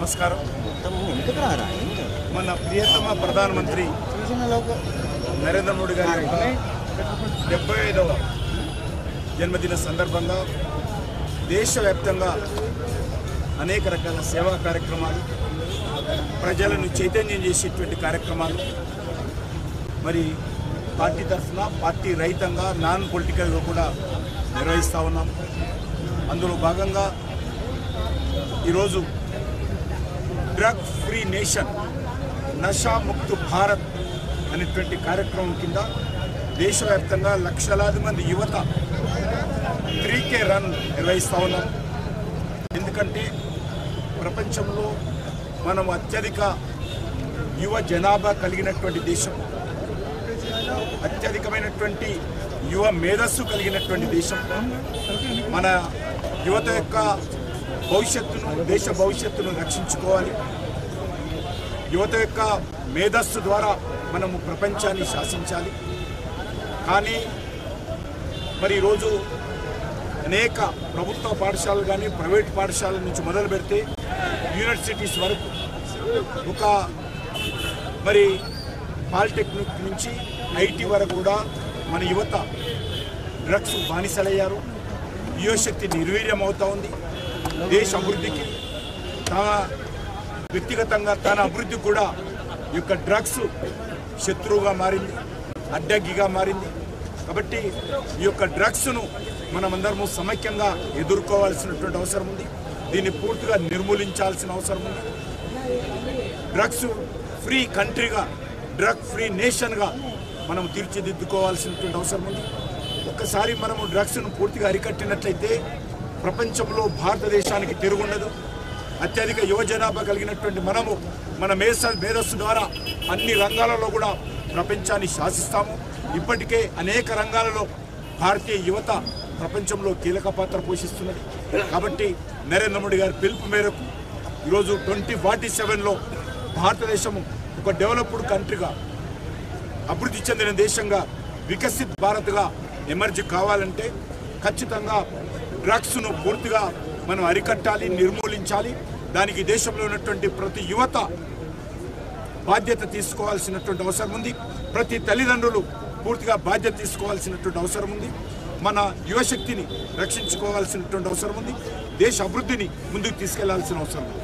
నమస్కారం. మన ప్రియతమ ప్రధానమంత్రి నరేంద్ర మోడీ గారి 75వ జన్మదిన సందర్భంగా దేశవ్యాప్తంగా అనేక రకాల సేవా కార్యక్రమాలు, ప్రజలను చైతన్యం చేసేటువంటి కార్యక్రమాలు మరి పార్టీ తరఫున, పార్టీ రహితంగా, నాన్ పొలిటికల్గా కూడా నిర్వహిస్తూ ఉన్నాం. అందులో భాగంగా ఈరోజు drug free nation, Nasha Mukt Bharat అనేటువంటి కార్యక్రమం కింద దేశవ్యాప్తంగా లక్షలాది మంది యువత 3K రన్ నిర్వహిస్తూ ఉన్నాం. ఎందుకంటే ప్రపంచంలో మనం అత్యధిక యువ జనాభా కలిగినటువంటి దేశం, అత్యధికమైనటువంటి యువ మేధస్సు కలిగినటువంటి దేశం. మన యువత యొక్క భవిష్యత్తును, దేశ భవిష్యత్తును రక్షించుకోవాలి. యువత యొక్క మేధస్సు ద్వారా మనము ప్రపంచాన్ని శాసించాలి. కానీ మరి ఈరోజు అనేక ప్రభుత్వ పాఠశాలలు కానీ, ప్రైవేట్ పాఠశాలల నుంచి మొదలు పెడితే యూనివర్సిటీస్ వరకు, ఒక మరి పాలిటెక్నిక్ నుంచి ఐటీ వరకు కూడా మన యువత డ్రగ్స్ బానిసలయ్యారు. యువశక్తి నిర్వీర్యం అవుతూ ఉంది. దేశ అభివృద్ధికి, తన వ్యక్తిగతంగా తన అభివృద్ధి కూడా ఈ యొక్క డ్రగ్స్ శత్రువుగా మారింది, అడ్డంకిగా మారింది. కాబట్టి ఈ యొక్క డ్రగ్స్ను మనమందరము సమైక్యంగా ఎదుర్కోవాల్సినటువంటి అవసరం ఉంది. దీన్ని పూర్తిగా నిర్మూలించాల్సిన అవసరం ఉంది. డ్రగ్స్ ఫ్రీ కంట్రీగా, డ్రగ్ ఫ్రీ నేషన్గా మనం తీర్చిదిద్దుకోవాల్సినటువంటి అవసరం ఉంది. ఒక్కసారి మనము డ్రగ్స్ను పూర్తిగా అరికట్టినట్లయితే ప్రపంచంలో భారతదేశానికి తిరుగుండదు. అత్యధిక యువ జనాభా కలిగినటువంటి మనము మన మేధస్సు ద్వారా అన్ని రంగాలలో కూడా ప్రపంచాన్ని శాసిస్తాము. ఇప్పటికే అనేక రంగాలలో భారతీయ యువత ప్రపంచంలో కీలక పాత్ర పోషిస్తున్నది. కాబట్టి నరేంద్ర మోడీ గారి పిలుపు మేరకు ఈరోజు 2047లో భారతదేశము ఒక డెవలప్డ్ కంట్రీగా, అభివృద్ధి చెందిన దేశంగా, వికసిత్ భారత్గా ఎమర్జ్ కావాలంటే ఖచ్చితంగా డ్రగ్స్ను పూర్తిగా మనం అరికట్టాలి, నిర్మూలించాలి. దానికి దేశంలో ఉన్నటువంటి ప్రతి యువత బాధ్యత తీసుకోవాల్సినటువంటి అవసరం ఉంది. ప్రతి తల్లిదండ్రులు పూర్తిగా బాధ్యత తీసుకోవాల్సినటువంటి అవసరం ఉంది. మన యువశక్తిని రక్షించుకోవాల్సినటువంటి అవసరం ఉంది. దేశ అభివృద్ధిని ముందుకు తీసుకెళ్లాల్సిన అవసరం ఉంది.